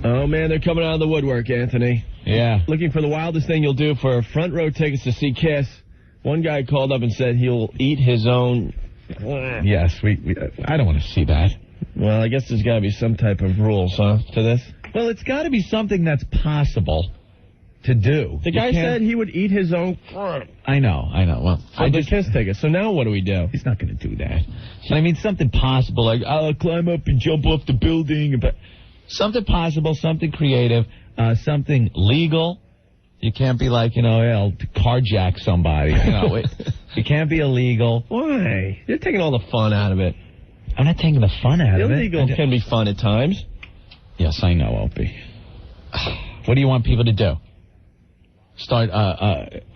Oh, man, they're coming out of the woodwork, Anthony. Yeah. Looking for the wildest thing you'll do for front row tickets to see Kiss. One guy called up and said he'll eat his own... Yes, I don't want to see that. Well, I guess there's got to be some type of rules, huh, to this? Well, it's got to be something that's possible to do. The guy said he would eat his own... I know. Well, I just Kiss tickets. So now what do we do? He's not going to do that. I mean, something possible, like I'll climb up and jump off the building. But something possible, something creative, something legal. You can't be like, I'll carjack somebody. It can't be illegal. Why? You're taking all the fun out of it. I'm not taking the fun out of it. Illegal can be fun at times. Yes, I know, Opie. What do you want people to do? Start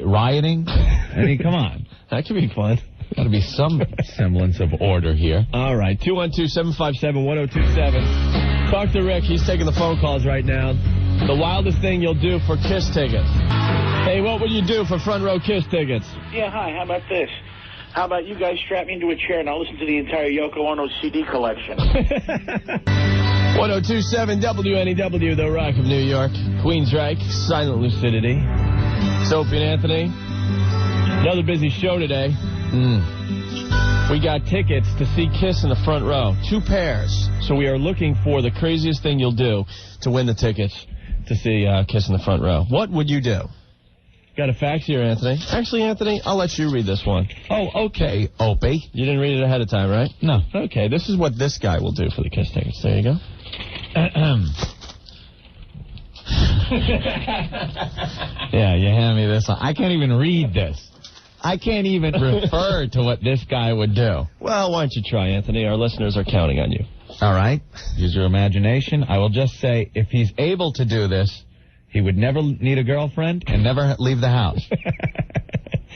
rioting? I mean, come on. That could be fun. Got to be some semblance of order here. All right, 212-757-1027. Talk to Rick. He's taking the phone calls right now. The wildest thing you'll do for Kiss tickets. Hey, what would you do for front row Kiss tickets? Yeah, hi, how about this? How about you guys strap me into a chair and I'll listen to the entire Yoko Ono CD collection. 1027 WNEW, The Rock of New York. Queensryche, Silent Lucidity. It's Opie and Anthony. Another busy show today. We got tickets to see Kiss in the front row. 2 pairs. So we are looking for the craziest thing you'll do to win the tickets to see Kiss in the front row. What would you do? Got a fax here, Anthony. Actually, Anthony, I'll let you read this one. Oh, okay, Opie. You didn't read it ahead of time, right? No. Okay, this is what this guy will do for the Kiss tickets. There you go. Yeah, you hand me this one. I can't even read this. I can't even refer to what this guy would do. Well, why don't you try, Anthony? Our listeners are counting on you. All right. Use your imagination. I will just say, if he's able to do this, he would never need a girlfriend and never leave the house.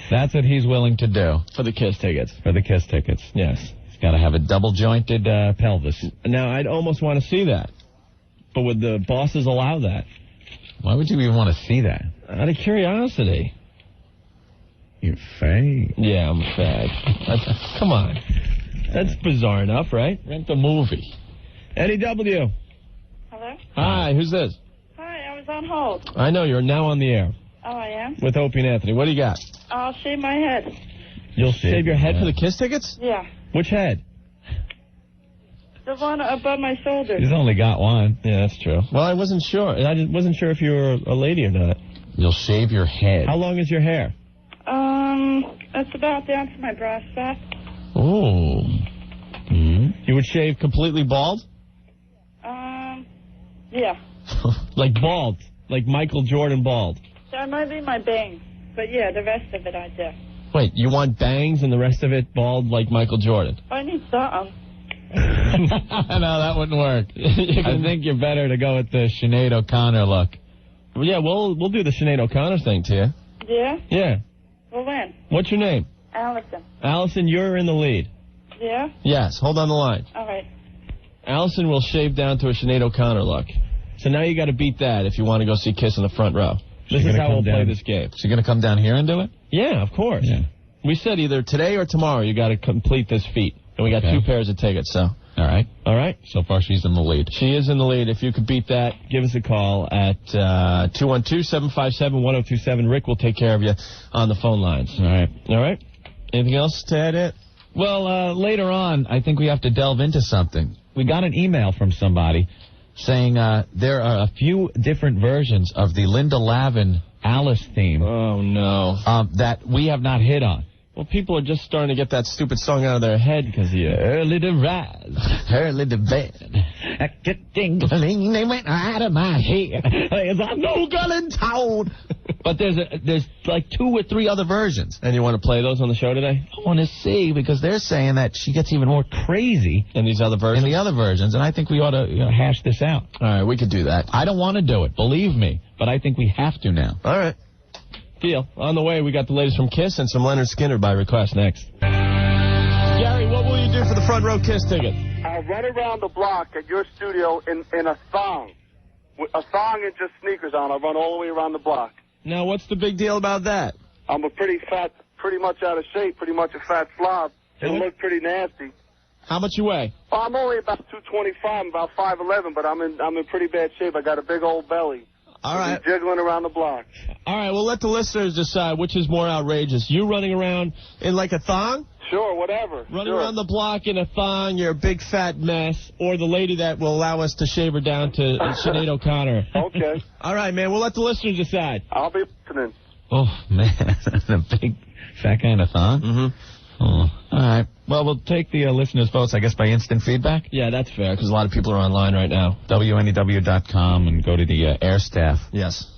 That's what he's willing to do. For the Kiss tickets. For the Kiss tickets. Yes. He's got to have a double-jointed pelvis. Now, I'd almost want to see that. But would the bosses allow that? Why would you even want to see that? Out of curiosity. You're fag. Yeah, I'm a fag. Come on. That's bizarre enough, right? Rent a movie. NEW. Hello? Hi, who's this? Hi, I was on hold. I know, you're now on the air. Oh, I am? With Opie and Anthony. What do you got? I'll shave my head. You'll shave your head for the Kiss tickets? Yeah. Which head? The one above my shoulder. He's only got one. Yeah, that's true. Well, I wasn't sure. I just wasn't sure if you were a lady or not. You'll shave your head. How long is your hair? That's about down to my bra strap. Oh. Mm-hmm. You would shave completely bald? Yeah. Like bald. Like Michael Jordan bald. That might be my bangs. But yeah, the rest of it I do. Wait, you want bangs and the rest of it bald like Michael Jordan? I need something. No, that wouldn't work. I think you're better to go with the Sinead O'Connor look. Well, yeah, we'll do the Sinead O'Connor thing to you. Yeah? Yeah. Well, when? What's your name? Allison. Allison, you're in the lead. Yeah? Yes, hold on the line. All right. Allison will shave down to a Sinead O'Connor look. So now you got to beat that if you want to go see Kiss in the front row. This is how we'll play this game. She's going to come down here and do it? Yeah, of course. Yeah. We said either today or tomorrow you got to complete this feat. And we got 2 pairs of tickets, so. All right. All right. So far, she's in the lead. She is in the lead. If you could beat that, give us a call at 212-757-1027. Rick will take care of you on the phone lines. All right. All right. Anything else to add it? Well, later on, I think we have to delve into something. We got an email from somebody saying there are a few different versions of the Linda Lavin Alice theme. Oh, no. That we have not hit on. Well, people are just starting to get that stupid song out of their head because of you. Early to rise, early to bed. They went out of my head. There's no girl in town. But there's like 2 or 3 other versions. And you want to play those on the show today? I want to see, because they're saying that she gets even more crazy in these other versions. In the other versions, and I think we ought to hash this out. All right, we could do that. I don't want to do it, believe me, but I think we have to now. All right. Deal. On the way, we got the latest from Kiss and some Leonard Skinner by request next. Gary, what will you do for the front row Kiss ticket? I'll run around the block at your studio in a thong. A thong and just sneakers on. I'll run all the way around the block. Now, what's the big deal about that? I'm a pretty much out of shape, pretty much a fat slob. It'll look pretty nasty. How much you weigh? Well, I'm only about 225. I'm about 5'11", but I'm in pretty bad shape. I got a big old belly. All right. Jiggling around the block. All right, well, let the listeners decide which is more outrageous. You running around in like a thong? Sure, whatever. Running around the block in a thong, you're a big fat mess, or the lady that will allow us to shave her down to Sinead O'Connor. Okay. All right, man, we'll let the listeners decide. I'll be listening. Oh, man. A big fat guy in a thong? Mm-hmm. Oh, all right. Well, we'll take the listeners' votes, I guess, by instant feedback. Yeah, that's fair, because a lot of people are online right now. WNEW.com and go to the air staff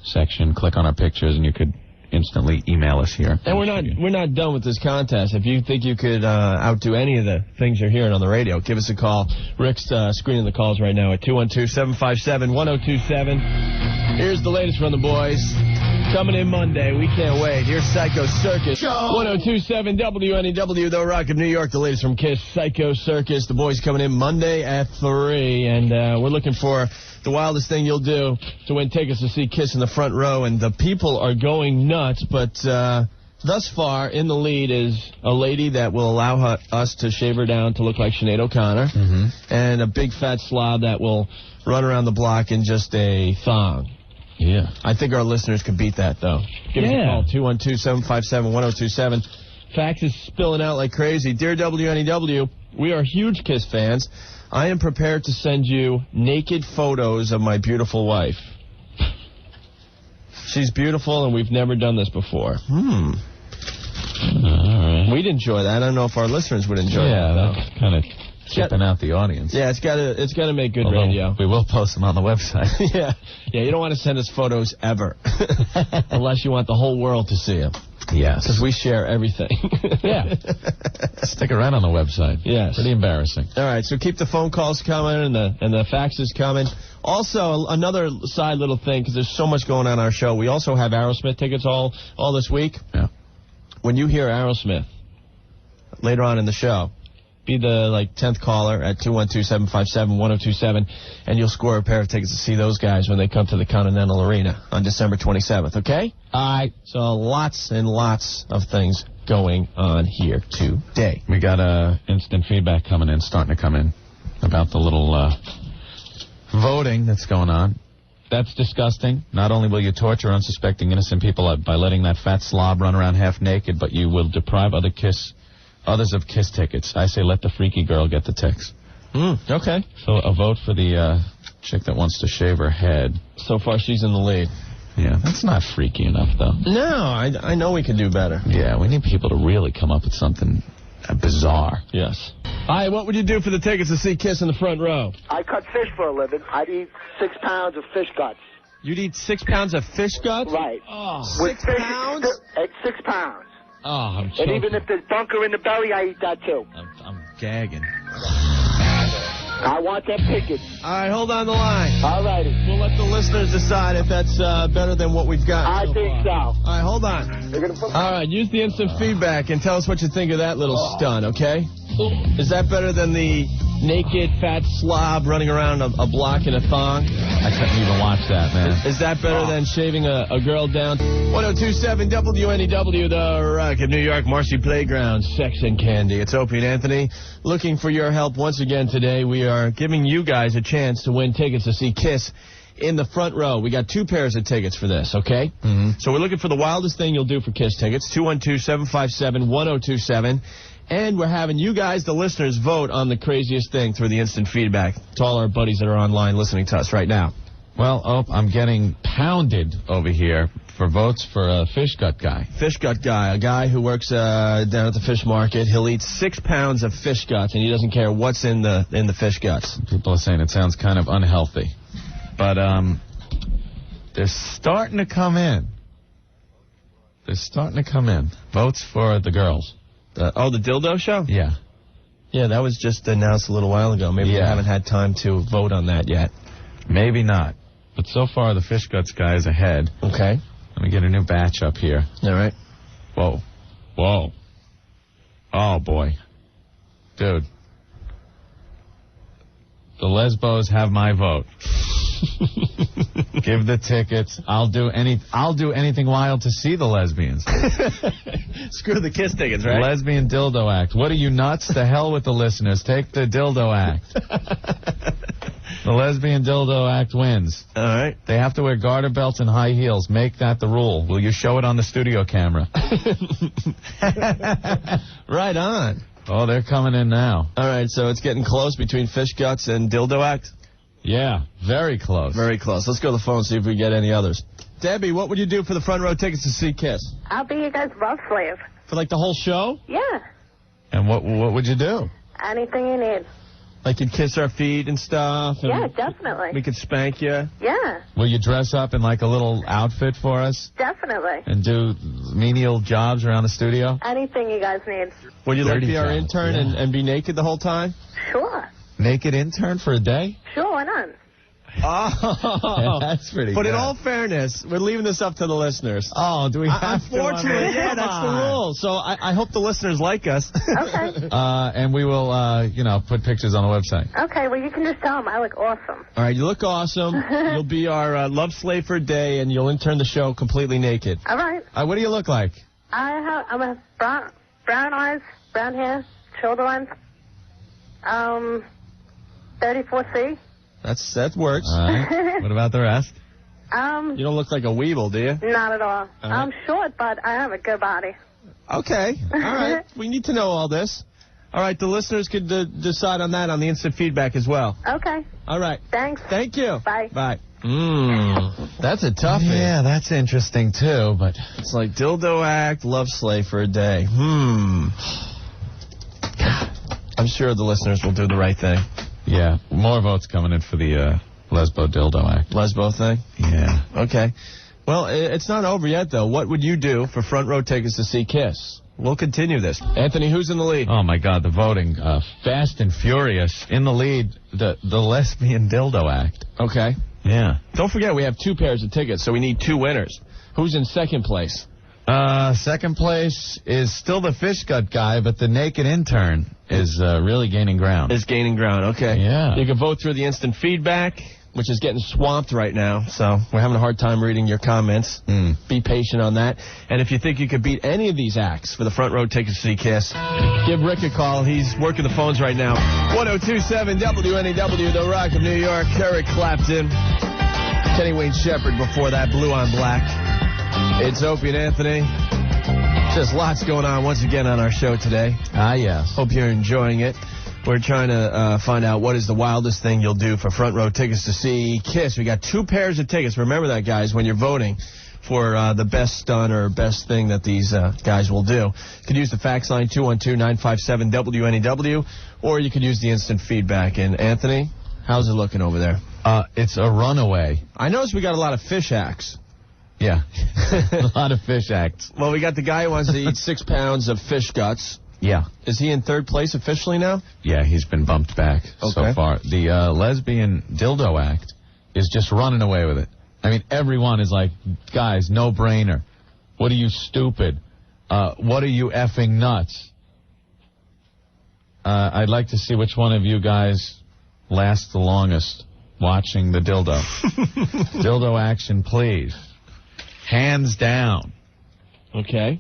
section, click on our pictures, and you could instantly email us here. And we're not done with this contest. If you think you could outdo any of the things you're hearing on the radio, give us a call. Rick's screening the calls right now at 212-757-1027. Here's the latest from the boys. Coming in Monday. We can't wait. Here's Psycho Circus. 1027 WNEW, The Rock of New York. The latest from Kiss, Psycho Circus. The boys coming in Monday at 3. And we're looking for the wildest thing you'll do to win tickets to see Kiss in the front row. And the people are going nuts. But thus far, in the lead is a lady that will allow us to shave her down to look like Sinead O'Connor. Mm-hmm. And a big fat slob that will run around the block in just a thong. Yeah. I think our listeners could beat that, though. Give us a call, 212-757-1027. Fax is spilling out like crazy. Dear WNEW, we are huge Kiss fans. I am prepared to send you naked photos of my beautiful wife. She's beautiful, and we've never done this before. All right. We'd enjoy that. I don't know if our listeners would enjoy that. Yeah, that's kind of chipping out the audience. Yeah, it's got to make good radio. We will post them on the website. Yeah, you don't want to send us photos ever, unless you want the whole world to see them. Yes, because we share everything. Yeah, stick around on the website. Yes, pretty embarrassing. All right, so keep the phone calls coming and the faxes coming. Also, another side little thing, because there's so much going on our show. We also have Aerosmith tickets all this week. Yeah. When you hear Aerosmith later on in the show, be the 10th caller at 212-757-1027, and you'll score a pair of tickets to see those guys when they come to the Continental Arena on December 27th, okay? All right. So lots and lots of things going on here today. We got instant feedback starting to come in, about the little voting that's going on. That's disgusting. Not only will you torture unsuspecting innocent people by letting that fat slob run around half naked, but you will deprive others of Kiss tickets. I say let the freaky girl get the tickets. Okay. So a vote for the chick that wants to shave her head. So far, she's in the lead. Yeah, that's not freaky enough, though. No, I know we can do better. Yeah, we need people to really come up with something bizarre. Yes. All right, what would you do for the tickets to see Kiss in the front row? I cut fish for a living. I'd eat 6 pounds of fish guts. You'd eat 6 pounds of fish guts? Right. Oh, with 6 pounds? At 6 pounds. Oh, I'm choking. And even if there's bunker in the belly, I eat that too. I'm gagging. I want them tickets. All right, hold on the line. All righty. We'll let the listeners decide if that's better than what we've got. I think so. All right, hold on. All right, use the instant feedback and tell us what you think of that little stunt, okay? Is that better than the naked fat slob running around a block in a thong? I couldn't even watch that, man. Is that better than shaving a girl down? 1027 WNEW, The Rock of New York, Marcy Playground, Sex and Candy. It's Opie and Anthony looking for your help once again today. We are giving you guys a chance to win tickets to see Kiss in the front row. We got 2 pairs of tickets for this, okay? Mm-hmm. So we're looking for the wildest thing you'll do for Kiss tickets, 212-757-1027. And we're having you guys, the listeners, vote on the craziest thing through the instant feedback to all our buddies that are online listening to us right now. Well, I'm getting pounded over here for votes for a fish gut guy. Fish gut guy, a guy who works down at the fish market. He'll eat 6 pounds of fish guts, and he doesn't care what's in the fish guts. People are saying it sounds kind of unhealthy. But they're starting to come in. Votes for the girls. The dildo show? Yeah. Yeah, that was just announced a little while ago. Maybe we haven't had time to vote on that yet. Maybe not. But so far, the fish guts guy is ahead. Okay. Let me get a new batch up here. All right. Whoa. Oh, boy. Dude. The lesbos have my vote. Give the tickets. I'll do anything wild to see the lesbians. Screw the Kiss tickets, right? Lesbian dildo act. What are you nuts? The hell with the listeners. Take the dildo act. The lesbian dildo act wins. All right. They have to wear garter belts and high heels. Make that the rule. Will you show it on the studio camera? Right on. Oh, they're coming in now. All right, so it's getting close between Fish Guts and Dildo Act? Yeah, very close. Very close. Let's go to the phone and see if we get any others. Debbie, what would you do for the front row tickets to see Kiss? I'll be your guys' love slave. For like the whole show? Yeah. And what would you do? Anything you need. Like you'd kiss our feet and stuff? And Yeah, definitely. we could spank you? Yeah, Will you dress up in like a little outfit for us definitely. and do menial jobs around the studio? Anything you guys need. Would you like to Dirty be our jobs, intern yeah. and be naked the whole time? Sure. Naked intern for a day? Sure, why not? Oh, That's pretty But good. in all fairness, we're leaving this up to the listeners. Oh, do we have to? Unfortunately, yeah, Come that's the on. rule. So I hope the listeners like us. Okay. And we will, put pictures on the website. Okay, well, you can just tell them I look awesome. All right, you look awesome. You'll be our love slave for a day, and you'll intern the show completely naked. All right. What do you look like? I'm a brown eyes, brown hair, shoulder length, 34C. That works. All right. What about the rest? You don't look like a weeble, do you? Not at all. right. I'm short, but I have a good body. Okay. All right. We need to know all this. All right, the listeners could decide on that on the instant feedback as well. Okay. All right. Thanks. Thank you. Bye. Bye. That's a toughie. Yeah, that's interesting too, but It's like dildo act, love slave for a day. I'm sure the listeners will do the right thing. yeah, more votes coming in for the lesbo dildo act. Lesbo thing? Yeah. Okay. Well, it's not over yet, though. What would you do for front row tickets to see Kiss? We'll continue this. Anthony, who's in the lead? Oh my God, the voting, fast and furious. In the lead, the lesbian dildo act. Okay. Yeah. Don't forget, we have 2 pairs of tickets, so we need 2 winners. Who's in second place? Second place is still the fish gut guy, but the naked intern is really gaining ground. Is gaining ground. Okay. Yeah. You can vote through the instant feedback, which is getting swamped right now, so we're having a hard time reading your comments. Be patient on that. And if you think you could beat any of these acts for the front row tickets to see Kiss, give Rick a call. He's working the phones right now. 1027 WNEW, The Rock of New York. Eric Clapton. Kenny Wayne Shepherd before that, Blue on Black. It's Opie and Anthony. Just lots going on once again on our show today. Ah, yes. Hope you're enjoying it. We're trying to find out what is the wildest thing you'll do for front row tickets to see Kiss. We got 2 pairs of tickets. Remember that, guys, when you're voting for the best stunt or best thing that these guys will do. You could use the fax line 212-957-WNEW, or you could use the instant feedback. And Anthony, how's it looking over there? It's a runaway. I noticed we got a lot of fish acts. Yeah. A lot of fish acts. Well, we got the guy who wants to eat 6 pounds of fish guts. Yeah. Is he in third place officially now? Yeah, he's been bumped back so Okay. far. The lesbian dildo act is just running away with it. I mean, everyone is like, guys, no brainer. What are you, stupid? What are you effing nuts? I'd like to see which one of you guys lasts the longest watching the dildo. Dildo action, please. Hands down. Okay.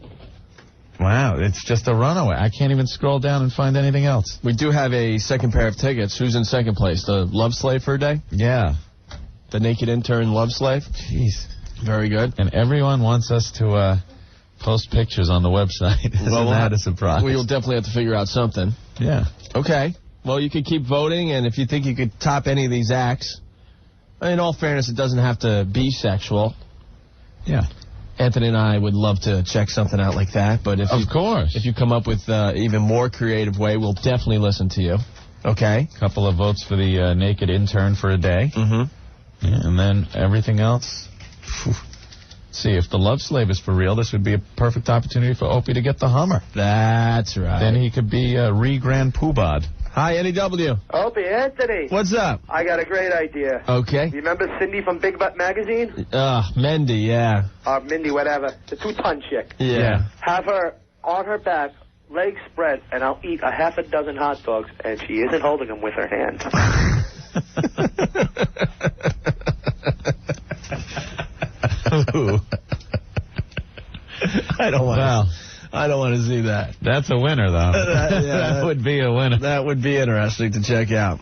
Wow, it's just a runaway. I can't even scroll down and find anything else. We do have a second pair of tickets. Who's in second place? The Love Slave for a day? Yeah. The naked intern Love Slave? Jeez. Very good. And everyone wants us to post pictures on the website. Isn't that a surprise? We'll definitely have to figure out something. Yeah. Okay. Well, you could keep voting, and if you think you could top any of these acts, in all fairness, it doesn't have to be sexual. Yeah. Anthony and I would love to check something out like that, but if you come up with even more creative way, we'll definitely listen to you. Okay? Couple of votes for the naked intern for a day. Mm-hmm. Yeah, and then everything else. Phew. See, if the Love Slave is for real, this would be a perfect opportunity for Opie to get the Hummer. That's right. Then he could be re-grand poobad. Hi, NEW. Opie, Anthony. What's up? I got a great idea. Okay. You remember Cindy from Big Butt Magazine? Mendy, yeah. Or Mindy, whatever. The 2-ton chick. Yeah. Have her on her back, legs spread, and I'll eat a half a dozen hot dogs, and she isn't holding them with her hands. I don't want. Well, I don't want to see that. that's a winner, though. That would be a winner. That would be interesting to check out.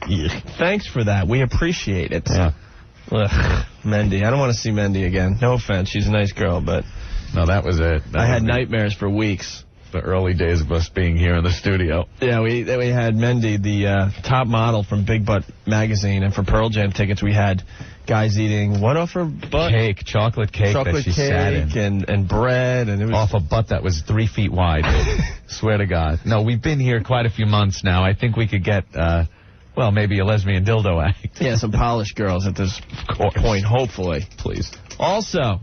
Thanks for that. We appreciate it. Yeah. Ugh, Mendy. I don't want to see Mendy again. No offense. She's a nice girl, but No, that was it. I had nightmares for weeks. The early days of us being here in the studio. Yeah, we had Mendy, the top model from Big Butt magazine, and for Pearl Jam tickets we had guys eating what off her butt? Cake, chocolate cake that she sat in. And bread, and it was Off a butt that was 3 feet wide. Swear to God. No, we've been here quite a few months now. I think we could get, maybe a lesbian dildo act. Yeah, some polished girls at this point, hopefully. Please. Also,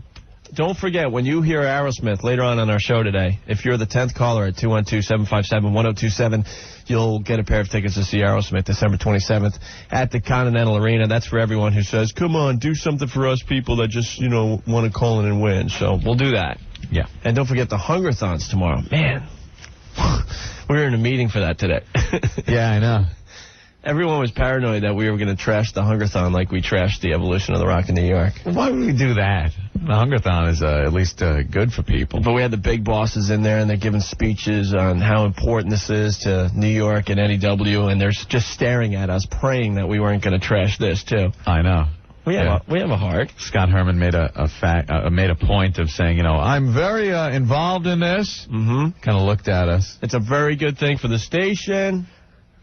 don't forget, when you hear Aerosmith later on our show today, if you're the 10th caller at 212-757-1027, you'll get a pair of tickets to see Aerosmith December 27th at the Continental Arena. That's for everyone who says, come on, do something for us people that just, want to call in and win. So we'll do that. Yeah. And don't forget the Hungerthons tomorrow. Man, we were in a meeting for that today. Yeah, I know. Everyone was paranoid that we were going to trash the Hungerthon like we trashed the evolution of the Rock in New York. Why would we do that? The Hungerthon is at least good for people. But we had the big bosses in there, and they're giving speeches on how important this is to New York and NEW, and they're just staring at us, praying that we weren't going to trash this, too. I know. We have a heart. Scott Herman made a point of saying, I'm very involved in this. Mm-hmm. Kind of looked at us. It's a very good thing for the station.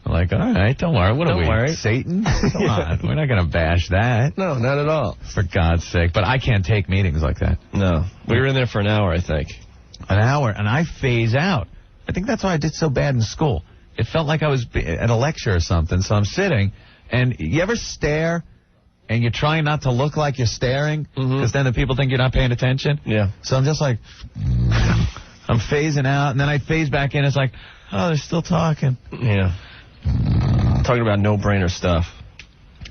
Like, all right, don't worry. What are we, worry. Satan? Come on, we're not going to bash that. No, not at all. For God's sake. But I can't take meetings like that. No. We were in there for an hour, I think. An hour, and I phase out. I think that's why I did so bad in school. It felt like I was at a lecture or something, so I'm sitting, and you ever stare, and you're trying not to look like you're staring, because then the people think you're not paying attention? Yeah. So I'm just like, I'm phasing out, and then I phase back in, it's like, oh, they're still talking. Yeah. Talking about no-brainer stuff.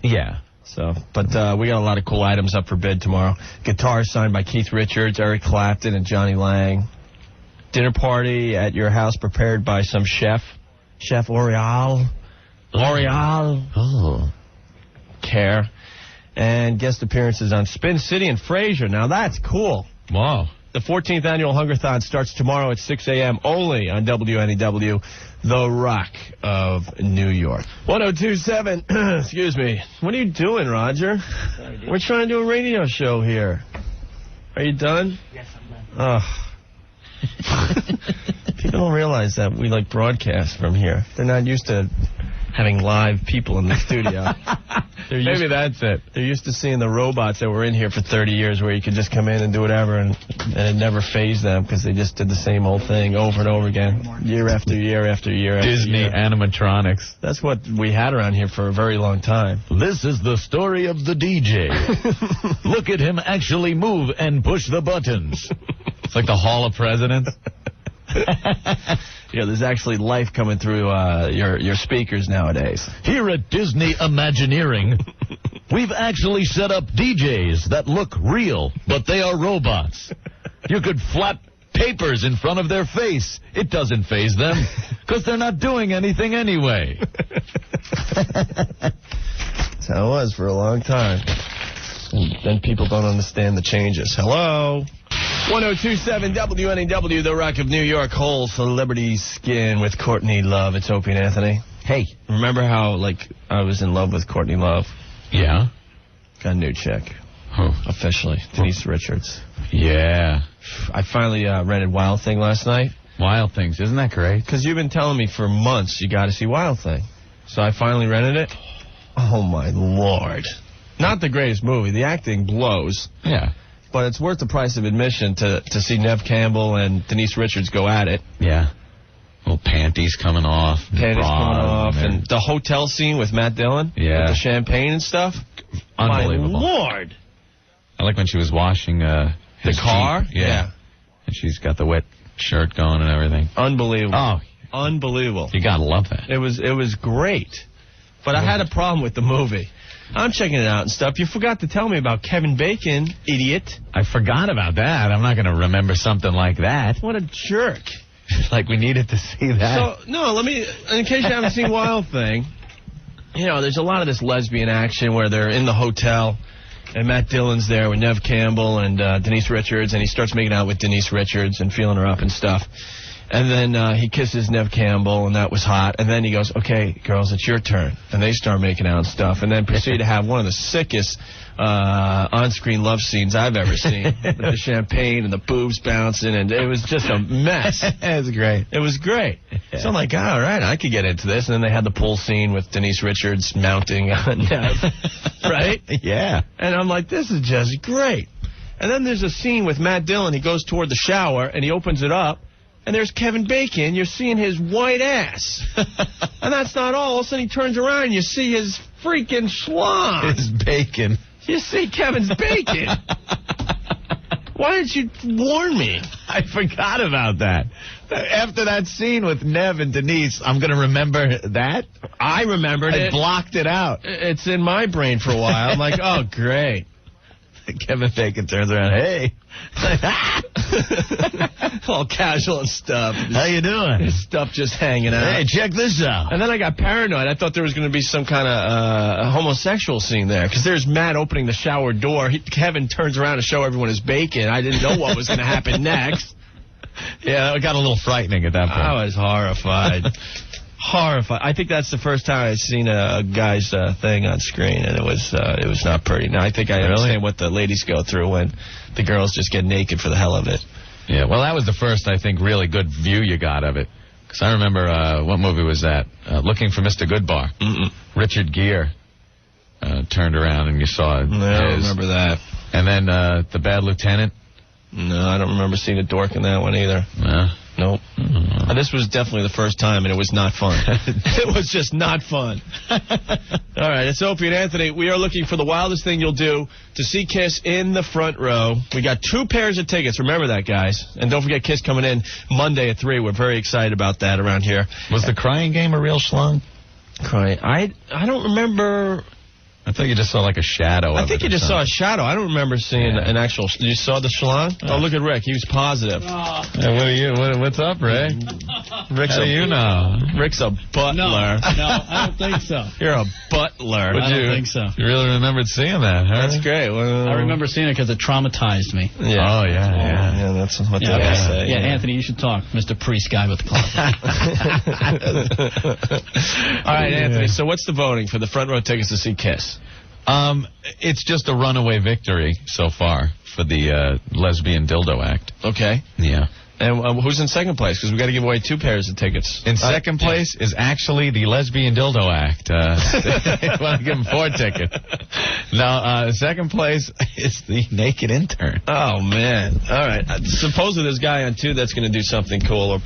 Yeah. So, but we got a lot of cool items up for bid tomorrow. Guitars signed by Keith Richards, Eric Clapton, and Johnny Lang. Dinner party at your house prepared by some chef. Chef L'Oreal. Oh. Care. And guest appearances on Spin City and Frasier. Now that's cool. Wow. The 14th annual Hungerthon starts tomorrow at 6 a.m. only on WNEW, the Rock of New York. 102.7, excuse me. What are you doing, Roger? We're trying to do a radio show here. Are you done? Yes, I'm done. People don't realize that we broadcast from here. They're not used to having live people in the studio. Maybe that's it. They're used to seeing the robots that were in here for 30 years where you could just come in and do whatever, and it never fazed them because they just did the same old thing over and over again, year after year after year after Disney year. animatronics. That's what we had around here for a very long time. This is the story of the DJ. Look at him actually move and push the buttons. It's like the Hall of Presidents. There's actually life coming through your speakers nowadays. Here at Disney Imagineering, we've actually set up DJs that look real, but they are robots. You could flap papers in front of their face. It doesn't faze them, because they're not doing anything anyway. That's how it was for a long time. And then people don't understand the changes. Hello? 102.7 WNEW, the Rock of New York, whole celebrity skin with Courtney Love. It's Opie and Anthony. Hey. Remember how, I was in love with Courtney Love? Yeah? Got a new chick. Who? Officially. Denise Richards. Yeah. I finally rented Wild Thing last night. Wild Things. Isn't that great? Because you've been telling me for months you got to see Wild Thing. So I finally rented it. Oh, my Lord. Not the greatest movie. The acting blows. Yeah. But it's worth the price of admission to see Nev Campbell and Denise Richards go at it. Yeah. Little panties coming off. Panties coming off. And the hotel scene with Matt Dillon. Yeah. With the champagne and stuff. Unbelievable. My Lord. I like when she was washing the car. Jeep. Yeah. And she's got the wet shirt going and everything. Unbelievable. Oh. Unbelievable. You gotta love that. It was great. But I had a problem with the movie. I'm checking it out and stuff. You forgot to tell me about Kevin Bacon, idiot. I forgot about that. I'm not going to remember something like that. What a jerk. Like we needed to see that. So, no, in case you haven't seen Wild Thing, there's a lot of this lesbian action where they're in the hotel And Matt Dillon's there with Nev Campbell and Denise Richards, and he starts making out with Denise Richards and feeling her up and stuff. And then he kisses Nev Campbell, and that was hot. And then he goes, okay, girls, it's your turn. And they start making out and stuff, and then proceed to have one of the sickest on-screen love scenes I've ever seen. With the champagne and the boobs bouncing, and it was just a mess. It was great. It was great. Yeah. So I'm like, all right, I could get into this. And then they had the pool scene with Denise Richards mounting on Nev, right? Yeah. And I'm like, this is just great. And then there's a scene with Matt Dillon. He goes toward the shower, and he opens it up, and there's Kevin Bacon. You're seeing his white ass. And that's not all. All of a sudden he turns around, and you see his freaking schlong. His bacon. You see Kevin's bacon. Why didn't you warn me? I forgot about that. After that scene with Nev and Denise, I'm going to remember that. I remembered I it. blocked it out. It's in my brain for a while. I'm like, oh, great. Kevin Bacon turns around, hey. All casual and stuff. How you doing? His stuff just hanging out. Hey, check this out. And then I got paranoid. I thought there was going to be some kind of homosexual scene there. Because there's Matt opening the shower door. Kevin turns around to show everyone his bacon. I didn't know what was going to happen next. Yeah, it got a little frightening at that point. I was horrified. Horrified. I think that's the first time I've seen a guy's thing on screen, and it was not pretty. Now I think I understand what the ladies go through when the girls just get naked for the hell of it. Yeah, well, that was the first, I think, really good view you got of it. Because I remember, what movie was that? Looking for Mr. Goodbar. Richard Gere turned around and you saw it. No, I don't remember that. And then The Bad Lieutenant. No, I don't remember seeing a dork in that one either. Nope. This was definitely the first time, and it was not fun. It was just not fun. All right, it's Opie and Anthony. We are looking for the wildest thing you'll do to see Kiss in the front row. We got 2 pairs of tickets. Remember that, guys. And don't forget Kiss coming in Monday at 3. We're very excited about that around here. Was the crying game a real schlong? Crying? I don't remember. I thought you just saw like a shadow. I think you just saw a shadow. I don't remember seeing an actual. You saw the schlong? Oh, look at Rick. He was positive. What are you? What's up, Ray? Rick's How do you know? Rick's a butler. No, I don't think so. You're a butler. I don't think so. You really remembered seeing that, huh? That's great. Well, I remember seeing it because it traumatized me. Yeah. Oh, yeah. Yeah, that's what they all say. Yeah, Anthony, you should talk. Mr. Priest guy with the closet. All right, Anthony, so what's the voting for the front row tickets to see Kiss? It's just a runaway victory so far for the lesbian dildo act. Okay. Yeah. And who's in second place? Because we got to give away 2 pairs of tickets. In second place is actually the lesbian dildo act. I want to give him 4 tickets. No, second place is the naked intern. Oh, man. All right. Supposedly there's a guy on 2 that's going to do something cool.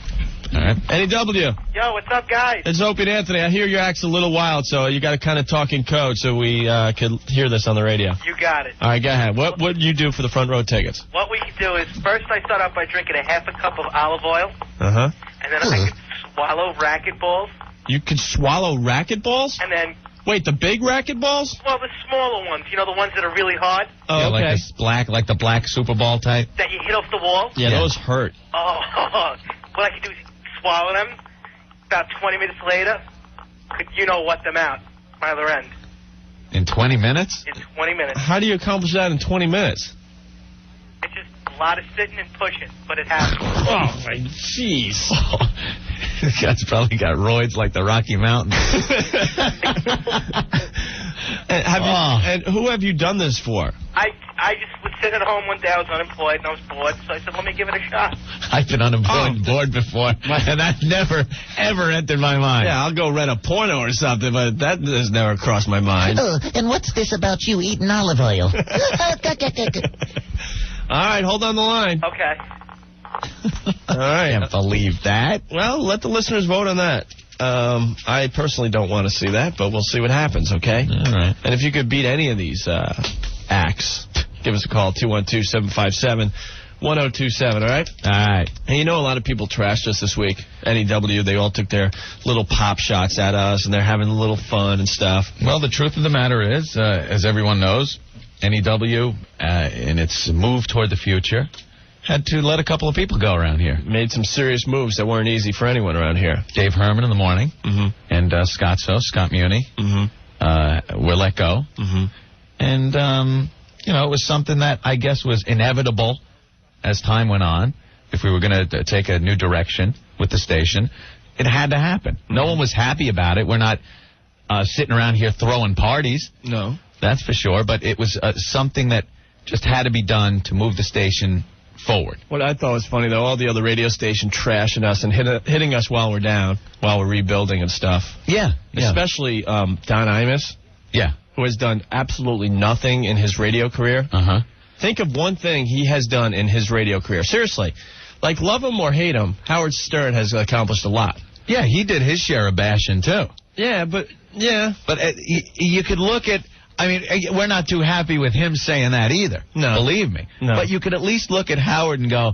All right. NEW. Yo, what's up, guys? It's Opie and Anthony. I hear your act's a little wild, so you got to kind of talk in code so we could hear this on the radio. You got it. All right, go ahead. What would you do for the front row tickets? What we can do is, first I start out by drinking a half a cup of olive oil, Uh-huh. and then I can swallow racquetballs, You could swallow racquetballs? and then, Wait, the big racquetballs? well, the smaller ones, you know, the ones that are really hard, Oh, Yeah, okay. like the black Super Bowl type. that you hit off the wall. Yeah, those hurt. Oh, what I can do is swallow them. About 20 minutes later, you know what them out by the end. In 20 minutes? In 20 minutes. How do you accomplish that in 20 minutes? It's just a lot of sitting and pushing, but it happens. Oh, my jeez. This guy's probably got roids like the Rocky Mountains. And who have you done this for? I just was sitting at home one day. I was unemployed and I was bored, so I said, let me give it a shot. I've been unemployed and bored before, and that never, ever entered my mind. Yeah, I'll go rent a porno or something, but that has never crossed my mind. Oh, and what's this about you eating olive oil? All right, hold on the line. Okay. All right. I can't believe that. Well, let the listeners vote on that. I personally don't want to see that, but we'll see what happens, okay? All right. And if you could beat any of these acts, give us a call, 212-757-1027, all right? All right. And you know a lot of people trashed us this week. NEW, they all took their little pop shots at us, and they're having a little fun and stuff. Well, the truth of the matter is, as everyone knows, NEW, in its move toward the future, had to let a couple of people go around here. Made some serious moves that weren't easy for anyone around here. Dave Herman in the morning, and Scott Muni, were let go. And, it was something that I guess was inevitable as time went on. If we were going to take a new direction with the station, it had to happen. No one was happy about it. We're not sitting around here throwing parties. No. That's for sure. But it was something that just had to be done to move the station forward. What I thought was funny, though, all the other radio stations trashing us and hitting us while we're down, while we're rebuilding and stuff. Yeah. Especially Don Imus. Yeah. Who has done absolutely nothing in his radio career. Uh-huh. Think of one thing he has done in his radio career. Seriously. Like, love him or hate him, Howard Stern has accomplished a lot. Yeah, he did his share of bashing, too. Yeah, but, yeah. But you could look at, I mean, we're not too happy with him saying that either. No. Believe me. No. But you could at least look at Howard and go,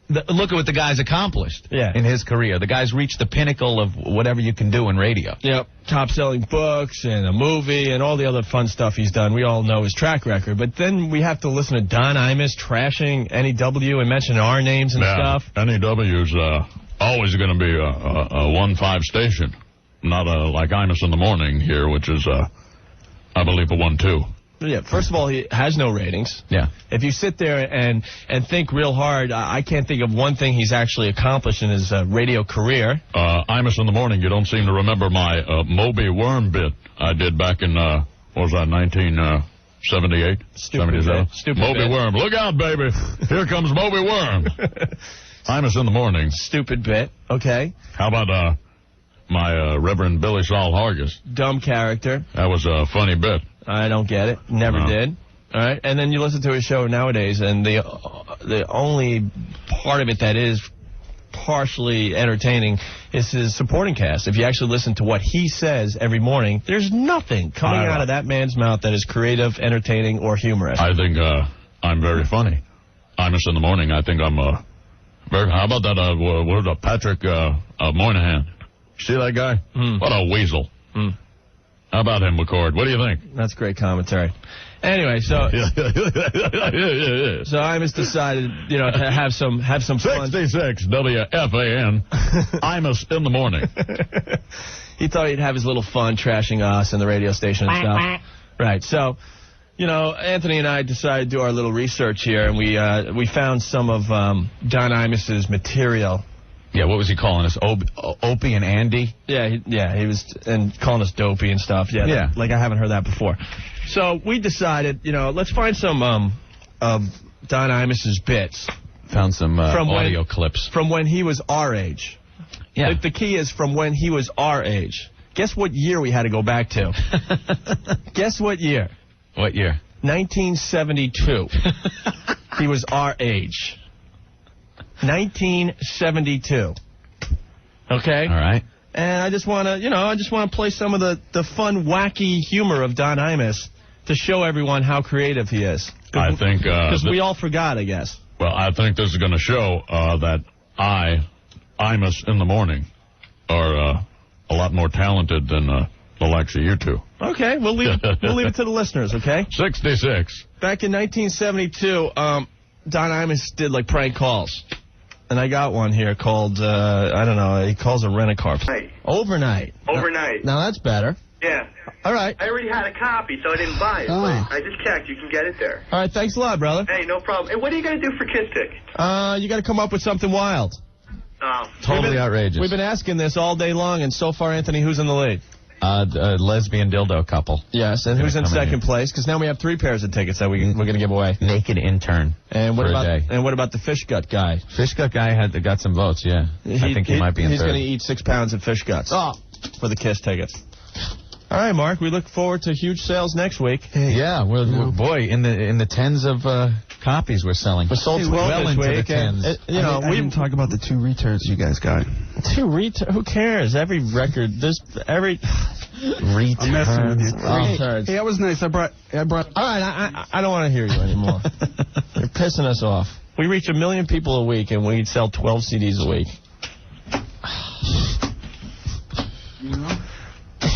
look at what the guy's accomplished in his career. The guy's reached the pinnacle of whatever you can do in radio. Yep. Top-selling books and a movie and all the other fun stuff he's done. We all know his track record. But then we have to listen to Don Imus trashing NEW and mentioning our names and stuff. NEW's always going to be a 1-5 station. Not like Imus in the Morning here, which is, I believe, a 1-2. Yeah, first of all, he has no ratings. Yeah. If you sit there and think real hard, I can't think of one thing he's actually accomplished in his radio career. Imus in the Morning, you don't seem to remember my Moby Worm bit I did back in, what was that, 1978? Stupid 77? Stupid Moby bit. Worm. Look out, baby. Here comes Moby Worm. Imus in the Morning. Stupid bit. Okay. How about my Reverend Billy Saul Hargis? Dumb character. That was a funny bit. I don't get it. Never No. did. All right. And then you listen to his show nowadays, and the only part of it that is partially entertaining is his supporting cast. If you actually listen to what he says every morning, there's nothing coming out of that man's mouth that is creative, entertaining, or humorous. I think I'm very funny. Imus in the Morning. I think I'm very. How about that? What was it, Patrick Moynihan? See that guy? What a weasel. How about him, McCord? What do you think? That's great commentary. Anyway, so Imus decided, to have some fun. 66 WFAN. Imus in the Morning. He thought he'd have his little fun trashing us and the radio station and stuff. Right. So, Anthony and I decided to do our little research here, and we found some of Don Imus's material. Yeah, what was he calling us? Opie and Andy? Yeah, he was calling us dopey and stuff. Yeah. Like I haven't heard that before. So we decided, let's find some of Don Imus's bits. Found some audio clips. From when he was our age. Yeah. The key is from when he was our age. Guess what year we had to go back to? Guess what year? What year? 1972. He was our age. 1972. Okay? All right. And I just want to, play some of the fun, wacky humor of Don Imus to show everyone how creative he is. I think... Because we all forgot, I guess. Well, I think this is going to show that Imus in the Morning, are a lot more talented than the likes of you two. Okay, we'll leave it to the listeners, okay? 66. Back in 1972, Don Imus did, prank calls. And I got one here called, he calls a rent-a-car. Overnight. Overnight. Now that's better. Yeah. All right. I already had a copy, so I didn't buy it. Oh. But I just checked. You can get it there. All right, thanks a lot, brother. Hey, no problem. Hey, what are you going to do for Kiss Tick? You got to come up with something wild. Oh. Totally outrageous. We've been asking this all day long, and so far, Anthony, who's in the lead? A lesbian dildo couple. Yes, and who's in second place? Because now we have 3 pairs of tickets that we're going to give away. Naked intern. And what for about a day. And what about the fish gut guy? Fish gut guy got some votes. Yeah, I think he might be in He's third. going to eat 6 pounds of fish guts. For the Kiss tickets. All right, Mark. We look forward to huge sales next week. Yeah, we're boy in the tens of copies we're selling. We sold 12 well this into week. the tens. We didn't talk about the 2 returns you guys got. 2 returns? Who cares? Every record, every returns. I'm messing with you. Returns. Hey, that was nice. I brought. All right, I don't want to hear you anymore. You're pissing us off. We reach 1 million people a week, and we sell 12 CDs a week.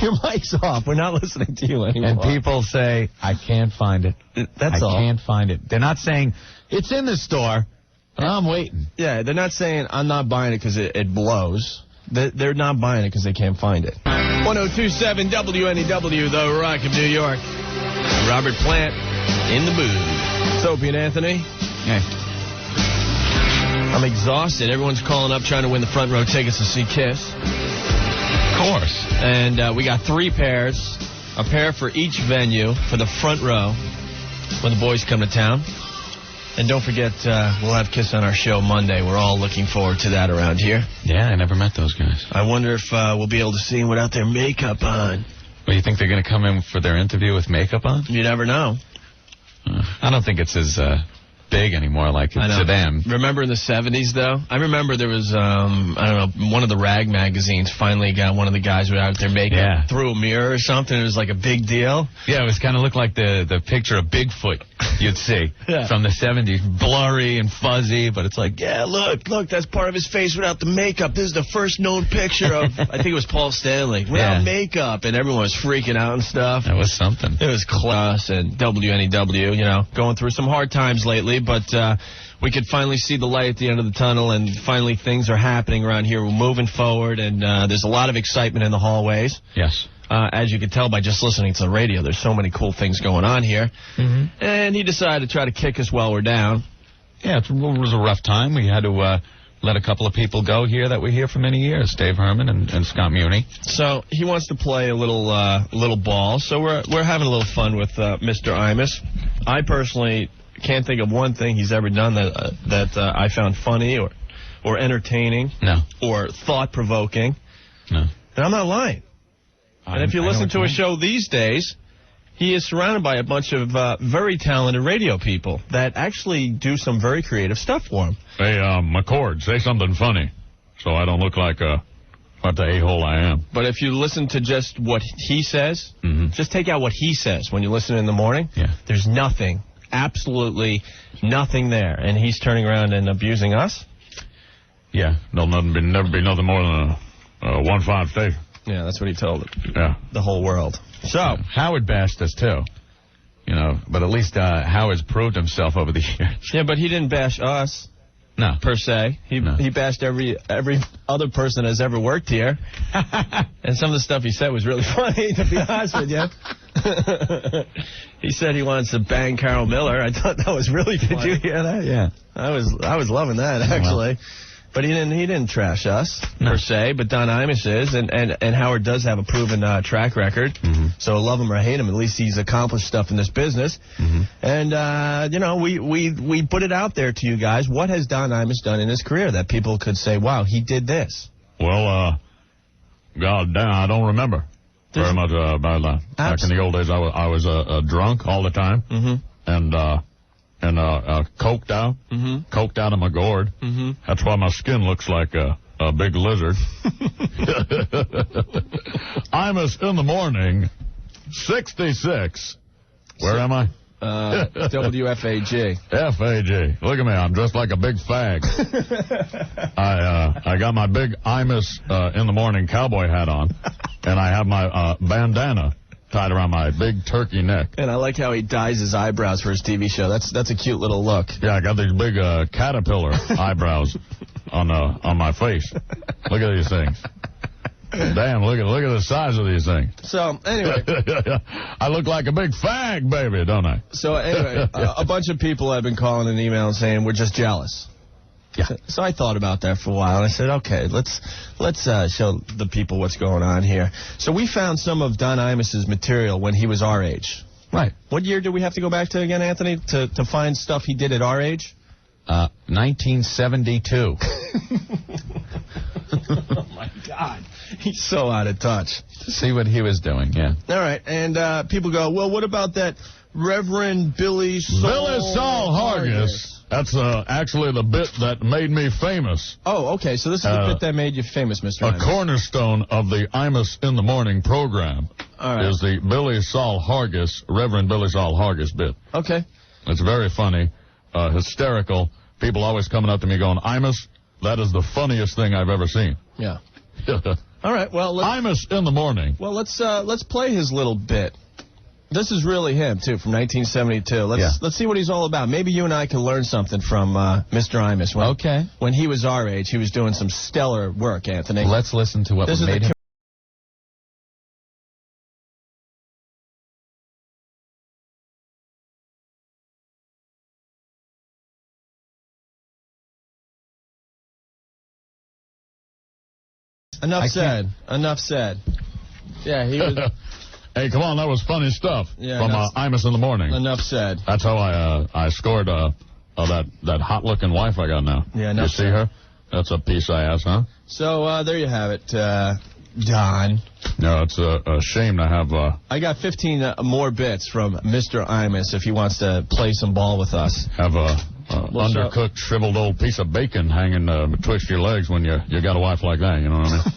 Your mic's off. We're not listening to you anymore. And people say, I can't find it. That's all. I can't find it. They're not saying, it's in the store. I'm waiting. Yeah, they're not saying, I'm not buying it because it blows. They're not buying it because they can't find it. 1027 WNEW, The Rock of New York. Robert Plant. in the booth. It's Opie and Anthony. Hey. I'm exhausted. Everyone's calling up trying to win the front row tickets to see Kiss. Of course. And we got 3 pairs, a pair for each venue for the front row when the boys come to town. And don't forget, we'll have Kiss on our show Monday. We're all looking forward to that around here. Yeah, I never met those guys. I wonder if we'll be able to see them without their makeup on. Well, you think they're going to come in for their interview with makeup on? You never know. I don't think it's as big anymore like to them. Remember in the 70s, though? I remember there was, I don't know, one of the rag magazines finally got one of the guys without their makeup through a mirror or something. It was like a big deal. Yeah, it was kind of looked like the picture of Bigfoot you'd see from the 70s. Blurry and fuzzy, but it's like, yeah, look, that's part of his face without the makeup. This is the first known picture of, I think it was Paul Stanley, without makeup, and everyone was freaking out and stuff. That was something. It was class, and WNEW, you know, going through some hard times lately, but we could finally see the light at the end of the tunnel, and finally things are happening around here. We're moving forward, and there's a lot of excitement in the hallways. Yes. As you can tell by just listening to the radio, there's so many cool things going on here. Mm-hmm. And he decided to try to kick us while we're down. Yeah, it was a rough time. We had to let a couple of people go here that were here for many years, Dave Herman and Scott Muni. So he wants to play a little ball. So we're having a little fun with Mr. Imus. I personally can't think of one thing he's ever done that I found funny or entertaining. No. Or thought-provoking. No. And I'm not lying. And if you listen to a show these days, he is surrounded by a bunch of very talented radio people that actually do some very creative stuff for him. Hey, McCord, say something funny so I don't look like what the a-hole I am. But if you listen to just what he says, just take out what he says when you listen in the morning, there's nothing, absolutely nothing there. And he's turning around and abusing us? Yeah, there'll never be nothing more than a 1-5 station. Yeah, that's what he told Yeah. the whole world. So Howard bashed us too, you know. But at least Howard's proved himself over the years. Yeah, but he didn't bash us. No, per se. He bashed every other person that's ever worked here. And some of the stuff he said was really funny, to be honest with you. He said he wants to bang Carol Miller. I thought that was really funny. Did you hear that? Yeah. I was loving that, actually. But he didn't trash us, per se, but Don Imus is, and Howard does have a proven track record. So love him or hate him, at least he's accomplished stuff in this business. And, you know, we put it out there to you guys. What has Don Imus done in his career that people could say, wow, he did this? Well, God damn, I don't remember very much about that. Back in the old days, I was drunk all the time, and coked out, coked out of my gourd. That's why my skin looks like a big lizard. Imus in the morning, 66. Where am I? WFAG. FAG. Look at me, I'm dressed like a big fag. I got my big Imus in the morning cowboy hat on, and I have my bandana tied around my big turkey neck. And I like how he dyes his eyebrows for his TV show. That's a cute little look. Yeah, I got these big caterpillar eyebrows on my face. Look at these things. Damn, look at the size of these things. So, anyway. I look like a big fag, baby, don't I? So, anyway, a bunch of people have been calling an email and saying we're just jealous. Yeah. So I thought about that for a while, and I said, okay, let's show the people what's going on here. So we found some of Don Imus's material when he was our age. Right. What year do we have to go back to again, Anthony, to find stuff he did at our age? 1972. Oh, my God. He's so out of touch. To see what he was doing, yeah. All right, and people go, well, what about that Reverend Billy Saul Hargis? That's actually the bit that made me famous. Oh, okay, so this is the bit that made you famous, Mr. A Imus. cornerstone of the Imus in the Morning program is the Billy Saul Hargis, Reverend Billy Saul Hargis bit. Okay. It's very funny, hysterical. People always coming up to me going, Imus, that is the funniest thing I've ever seen. Yeah. All right, well, Imus in the Morning. Well, let's play his little bit. This is really him, too, from 1972. Let's see what he's all about. Maybe you and I can learn something from Mr. Imus. When he was our age, he was doing some stellar work, Anthony. Let's listen to what made him Enough said. Enough said. Yeah, he was... Hey, come on, that was funny stuff Yeah, from Imus in the Morning. Enough said. That's how I scored that hot-looking wife I got now. Yeah, you enough see said. her? That's a piece I ass, huh? So, there you have it, Don. No, it's a shame to have... I got 15 more bits from Mr. Imus if he wants to play some ball with us. Have a undercooked, shriveled old piece of bacon hanging betwixt your legs when you got a wife like that, you know what I mean?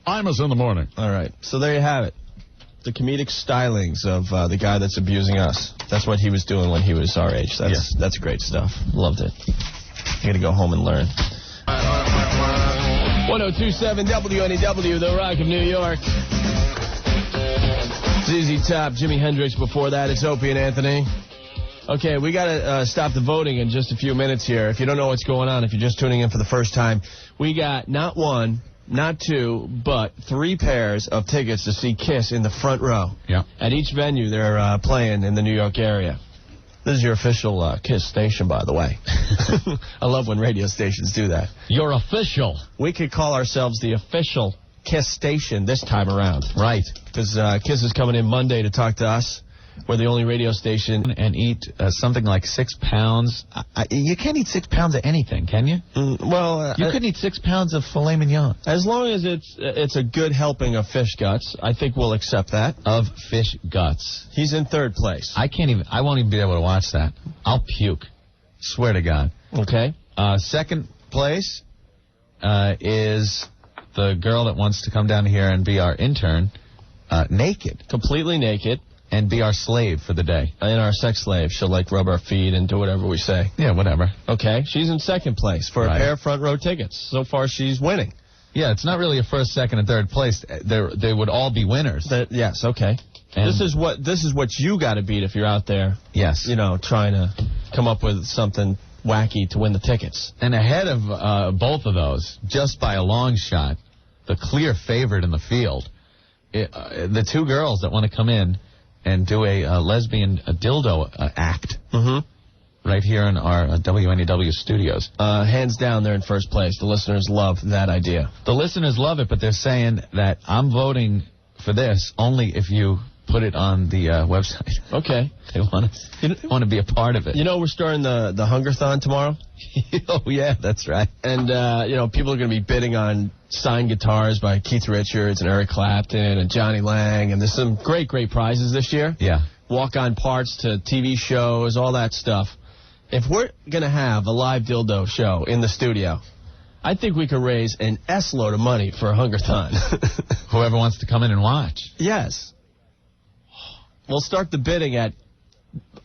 Imus in the Morning. All right, so there you have it. The comedic stylings of the guy that's abusing us. That's what he was doing when he was our age. That's great stuff. Loved it. You gotta go home and learn. 1027 WNEW, The Rock of New York. ZZ Top, Jimi Hendrix before that. It's Opie and Anthony. Okay, we got to stop the voting in just a few minutes here. If you don't know what's going on, if you're just tuning in for the first time, we got not one, not two, but 3 pairs of tickets to see Kiss in the front row. Yeah. At each venue they're playing in the New York area. This is your official Kiss station, by the way. I love when radio stations do that. You're official. We could call ourselves the official Kiss station this time around. Right. Because Kiss is coming in Monday to talk to us. We're the only radio station. And eat something like 6 pounds. You can't eat 6 pounds of anything, can you? You couldn't eat 6 pounds of filet mignon. As long as it's a good helping of fish guts, I think we'll accept that. Of fish guts. He's in 3rd place. I won't even be able to watch that. I'll puke. Swear to God. Okay. 2nd place is the girl that wants to come down here and be our intern, naked. Completely naked. And be our slave for the day. And our sex slave. She'll, rub our feet and do whatever we say. Yeah, whatever. Okay. She's in 2nd place for a pair of front row tickets. So far, she's winning. Yeah, it's not really a 1st, 2nd, and 3rd place. They would all be winners. Yes, okay. And this is what you got to beat if you're out there. Yes. Trying to come up with something wacky to win the tickets. And ahead of both of those, just by a long shot, the clear favorite in the field, the 2 girls that want to come in and do a lesbian dildo act right here in our WNEW studios. Hands down, they're in 1st place. The listeners love that idea. The listeners love it, but they're saying that I'm voting for this only if you put it on the website. Okay. They want to be a part of it. We're starting the Hungerthon tomorrow. Oh, yeah, that's right. And, people are going to be bidding on signed guitars by Keith Richards and Eric Clapton and Johnny Lang. And there's some great, great prizes this year. Yeah. Walk-on parts to TV shows, all that stuff. If we're going to have a live dildo show in the studio, I think we could raise an S-load of money for a Hungerthon. Whoever wants to come in and watch. Yes. We'll start the bidding at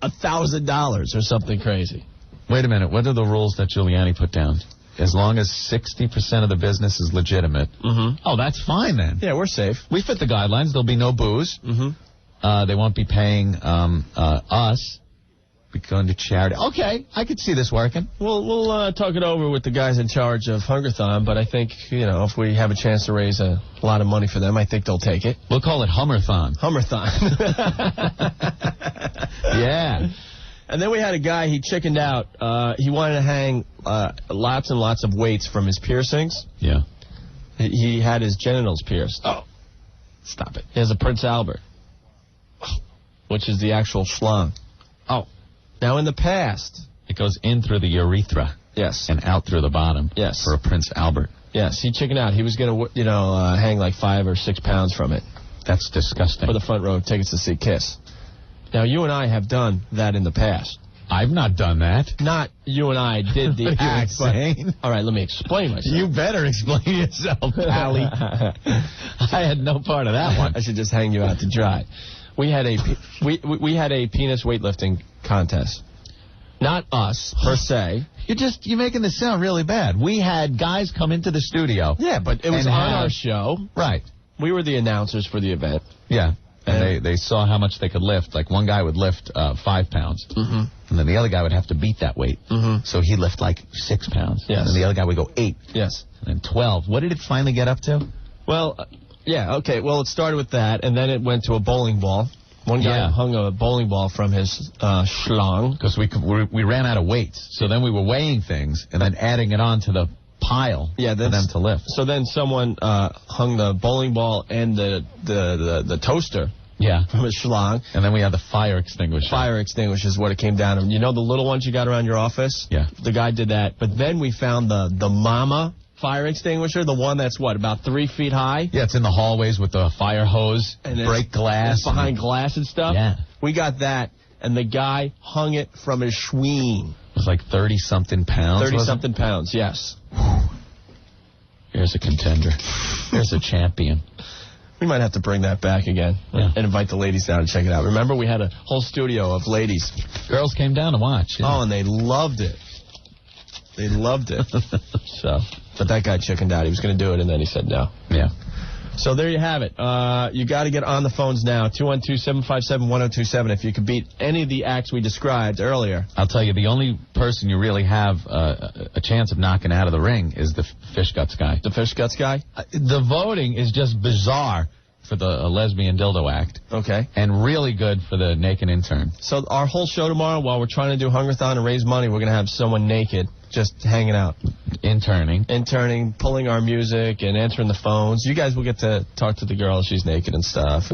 $1,000 or something crazy. Wait a minute. What are the rules that Giuliani put down? As long as 60% of the business is legitimate. Oh, that's fine then. Yeah, we're safe. We fit the guidelines. There'll be no booze. They won't be paying us. We're going to charity. Okay, I could see this working. We'll talk it over with the guys in charge of Hungerthon, but I think, if we have a chance to raise a lot of money for them, I think they'll take it. We'll call it Hummerthon. Hummerthon. Yeah. And then we had a guy, he chickened out. He wanted to hang lots and lots of weights from his piercings. Yeah. He had his genitals pierced. Oh. Stop it. He has a Prince Albert, which is the actual schlong. Oh. Now, in the past... It goes in through the urethra. Yes. And out through the bottom. Yes. For a Prince Albert. Yes, he chickened out. He was going to, hang like 5 or 6 pounds from it. That's disgusting. For the front row tickets to see Kiss. Now, you and I have done that in the past. I've not done that. Not you and I did the act, but... All right, let me explain myself. You better explain yourself, Pally. I had no part of that one. I should just hang you out to dry. We had a penis weightlifting contest. Not us, per se. You're making this sound really bad. We had guys come into the studio. Yeah, but it was on our show. Right. We were the announcers for the event. Yeah. And they saw how much they could lift. Like, one guy would lift 5 pounds. And then the other guy would have to beat that weight. So he'd lift like 6 pounds. Yes. And then the other guy would go 8. Yes. And then 12. What did it finally get up to? Well, yeah, okay. Well, it started with that, and then it went to a bowling ball. One guy hung a bowling ball from his schlong. Because we ran out of weights. So then we were weighing things and then adding it onto the pile for them to lift. So then someone hung the bowling ball and the toaster from his schlong. And then we had the fire extinguisher. Fire extinguisher is what it came down to. You know the little ones you got around your office? Yeah. The guy did that. But then we found the mama fire extinguisher, the one that's, about 3 feet high? Yeah, it's in the hallways with the fire hose, and break glass. It's behind glass and stuff? Yeah. We got that, and the guy hung it from his schween. It was like 30-something pounds. 30-something pounds, yes. Here's a contender. Here's a champion. We might have to bring that back again and invite the ladies down and check it out. Remember, we had a whole studio of ladies. Girls came down to watch. Yeah. Oh, and they loved it. They loved it. But that guy chickened out. He was going to do it, and then he said no. Yeah. So there you have it. You got to get on the phones now. 212-757-1027 if you could beat any of the acts we described earlier. I'll tell you, the only person you really have a chance of knocking out of the ring is the fish guts guy. The fish guts guy? The voting is just bizarre for the lesbian dildo act. Okay. And really good for the naked intern. So our whole show tomorrow, while we're trying to do Hungerthon and raise money, we're going to have someone naked just hanging out. Interning, pulling our music and answering the phones. You guys will get to talk to the girl. She's naked and stuff.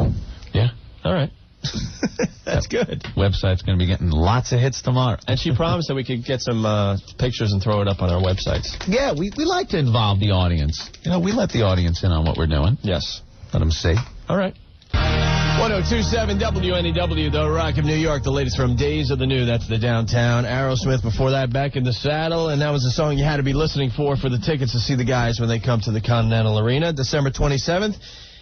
Yeah. All right. That's good. Website's going to be getting lots of hits tomorrow. And she promised that we could get some pictures and throw it up on our websites. Yeah, we like to involve the audience. You know, we let the audience in on what we're doing. Yes. Let them see. All right. 1027 WNEW, The Rock of New York, the latest from Days of the New. That's the downtown. Aerosmith before that, Back in the Saddle. And that was the song you had to be listening for the tickets to see the guys when they come to the Continental Arena, December 27th.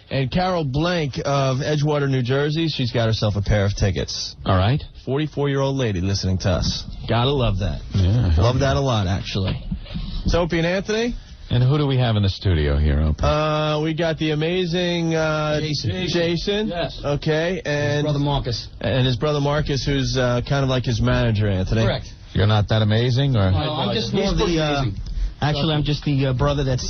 And Carol Blank of Edgewater, New Jersey, she's got herself a pair of tickets. All right. 44-year-old lady listening to us. Gotta love that. Yeah. Love that a lot, actually. It's Opie and Anthony. And who do we have in the studio here, Opie? We got the amazing Jason. Yes. Okay. And his brother Marcus. And his brother Marcus, who's kind of like his manager, Anthony. Correct. You're not that amazing, or? I'm just more of the... Actually, I'm just the brother that's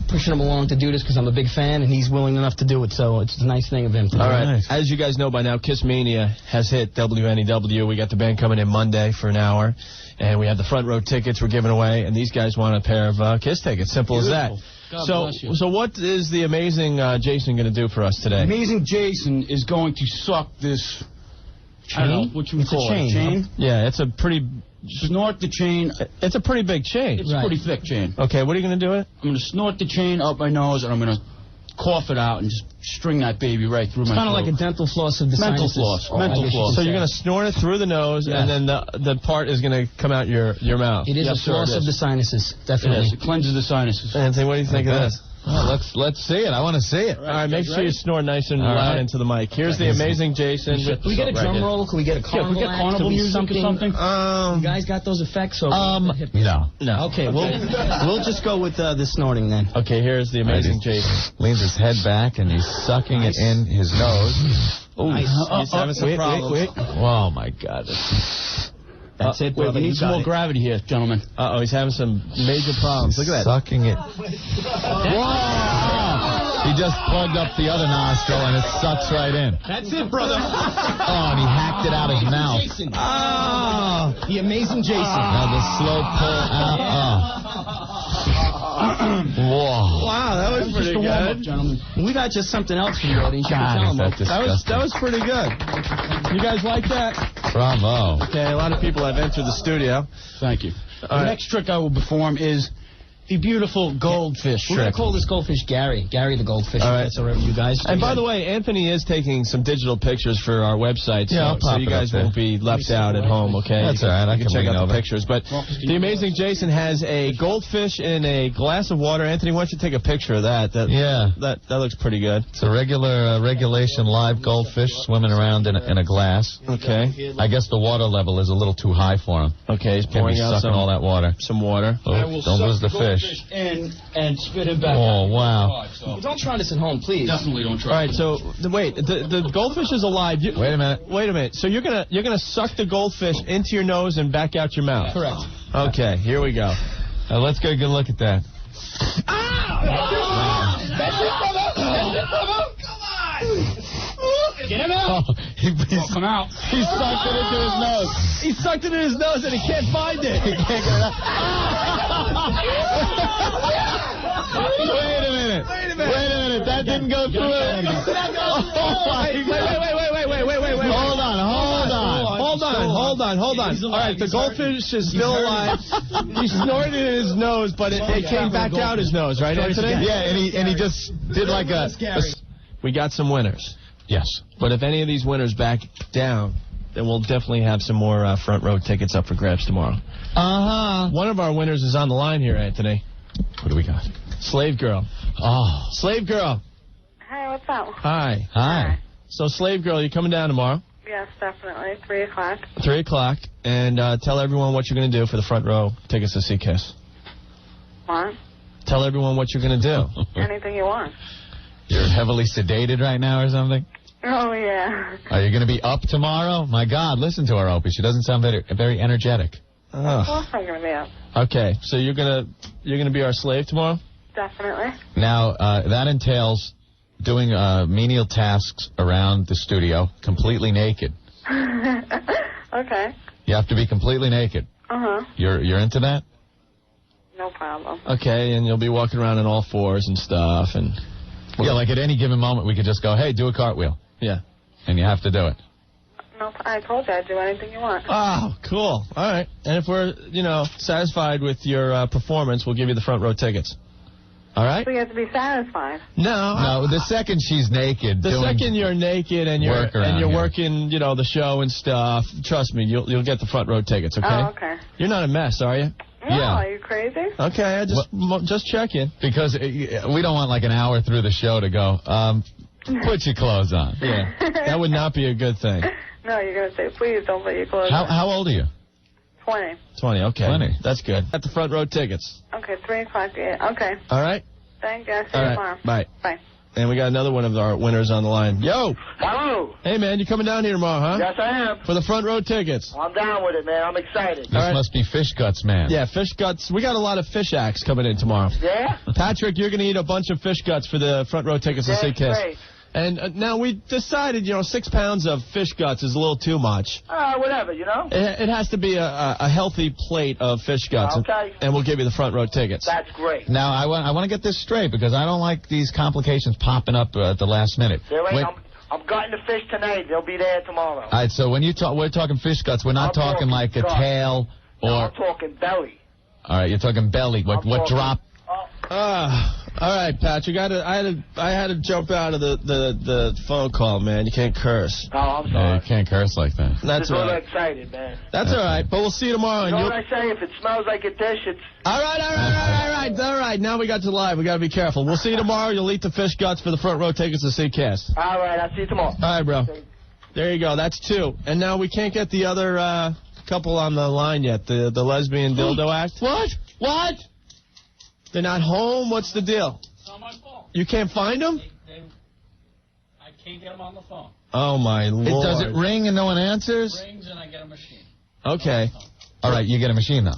pushing him along to do this because I'm a big fan, and he's willing enough to do it, so it's a nice thing of him to do. All right. Nice. As you guys know by now, Kiss Mania has hit WNEW. We got the band coming in Monday for an hour, and we have the front row tickets we're giving away, and these guys want a pair of Kiss tickets. Simple as that. God bless you. So what is the amazing Jason going to do for us today? Amazing Jason is going to suck this... Chain? I don't know what you would call it. Chain? Yeah, it's a pretty... Snort the chain. It's a pretty big chain. It's a pretty thick chain. Okay, what are you going to do with it? I'm going to snort the chain up my nose, and I'm going to cough it out and just string that baby right through my throat. It's kind of like a dental floss of the mental sinuses. floss. Mental floss. So you're going to snort it through the nose, and then the part is going to come out your mouth. It is a floss of the sinuses, definitely. It cleanses the sinuses. Anthony, what do you think of this? Well, let's see it. I want to see it. All right, make sure you snore nice and loud into the mic. Here's the amazing Jason. Can we get a drum roll? Can we get a carnival Can we get carnival music or something? You guys got those effects? Or No. Okay, we'll just go with the snorting then. Okay, here's the amazing Jason. Leans his head back and he's sucking it in his nose. Oh, he's having some problems. Wait. Oh my God. That's it, brother. We need some more gravity here, gentlemen. Uh-oh, he's having some major problems. Look at that. Sucking it. Whoa! He just plugged up the other nostril and it sucks right in. That's it, brother. Oh, and he hacked it out his mouth. Jason. Oh, the amazing Jason. Now the slow pull out. Whoa. Wow, that was pretty good. Gentlemen. We got just something else for the audience. You can tell them. That was pretty good. You guys like that? Bravo. Okay, a lot of people have entered the studio. Thank you. The next trick I will perform is the beautiful goldfish We're going trick. to call this goldfish Gary. Gary the goldfish. All right. That's all right with you guys. And by the way, Anthony is taking some digital pictures for our website, so you guys won't be left out at home, okay? That's all right. I can can check lean out the over. pictures. But the amazing Jason has a goldfish in a glass of water. Anthony, why don't you take a picture of that? That looks pretty good. It's a regulation live goldfish swimming around in a glass. Okay. I guess the water level is a little too high for him. Okay, he's Can't be pouring out sucking all that water. some water. Oh, I will don't suck lose the fish. goldfish in and spit it back. Oh, out. wow. So Don't try this at home, please. definitely don't try. All right, so wait, the goldfish is alive. Wait a minute. Wait a minute. So you're gonna suck the goldfish into your nose and back out your mouth. Correct. Okay, here we go. Let's get a good look at that. That's it, brother. That's it, brother. Come on. Get him out. Come out. He sucked it into his nose. He sucked it in his nose and he can't find it. He can't get it out. Wait a minute. That didn't go through. Wait. Hold on. All right, the goldfish is still alive. He snorted in his nose, but it came back out his nose, right, Anthony? Yeah, and he just did like a... We got some winners. Yes. But if any of these winners back down, then we'll definitely have some more front row tickets up for grabs tomorrow. Uh-huh. One of our winners is on the line here, Anthony. What do we got? Slave Girl. Oh. Slave Girl. Hey, what's up? Hi. So, Slave Girl, you coming down tomorrow? Yes, definitely. 3 o'clock. 3 o'clock. And tell everyone what you're going to do for the front row tickets to see Kiss. What? Tell everyone what you're going to do. Anything you want. You're heavily sedated right now or something? Oh, yeah. Are you going to be up tomorrow? My God, listen to her, Opie. She doesn't sound very energetic. Of course I'm going to be up. Okay, so you're gonna be our slave tomorrow? Definitely. Now, that entails doing menial tasks around the studio completely naked. Okay. You have to be completely naked. Uh-huh. You're into that? No problem. Okay, and you'll be walking around on all fours and stuff, and... Yeah, like at any given moment we could just go, hey, do a cartwheel. Yeah. And you have to do it. No, I told you I'd do anything you want. Oh, cool. All right. And if we're, satisfied with your performance, we'll give you the front row tickets. All right? So you have to be satisfied. No, the second she's naked. The second you're naked and you're here. working, the show and stuff, trust me, you'll get the front row tickets, okay? Oh, okay. You're not a mess, are you? No, are you crazy? Okay, I just checking. Because we don't want like an hour through the show to go, put your clothes on. Yeah, that would not be a good thing. No, you're going to say, please don't put your clothes on. How old are you? 20. 20, okay. 20. That's good. At the front row tickets. Okay, 3 o'clock. Yeah. Okay. All right? Thank you. I'll see you All right. tomorrow. Bye. Bye. And we got another one of our winners on the line. Yo! Hello. Hey, man, you coming down here tomorrow, huh? Yes, I am. For the front row tickets. I'm down with it, man. I'm excited. This must be Fish Guts, man. Yeah, Fish Guts. We got a lot of fish acts coming in tomorrow. Yeah? Patrick, you're going to eat a bunch of Fish Guts for the front row tickets to see Kiss. Great. And now we decided, 6 pounds of fish guts is a little too much. Whatever, It has to be a healthy plate of fish guts. Okay. And we'll give you the front row tickets. That's great. Now, I want to get this straight because I don't like these complications popping up at the last minute. I'm gutting the fish tonight. They'll be there tomorrow. All right, so when we're talking fish guts, we're not talking like a tail or... No, I'm talking belly. All right, you're talking belly. What drop? All right, Patrick. I had to jump out of the phone call, man. You can't curse. Oh, I'm sorry. Yeah, you can't curse like that. That's all right. Excited, man. That's all right. But we'll see you tomorrow. You know what I say? If it smells like a dish, it's... All right. Now we got you live. We got to be careful. We'll see you tomorrow. You'll eat the fish guts for the front row tickets to see Kiss. All right. I'll see you tomorrow. All right, bro. There you go. That's 2. And now we can't get the other couple on the line yet. The lesbian dildo act. What? They're not home? What's the deal? It's not my fault. You can't find them? I can't get them on the phone. Oh, my Lord. Does it ring and no one answers? It rings and I get a machine. Okay. All right, you get a machine, though.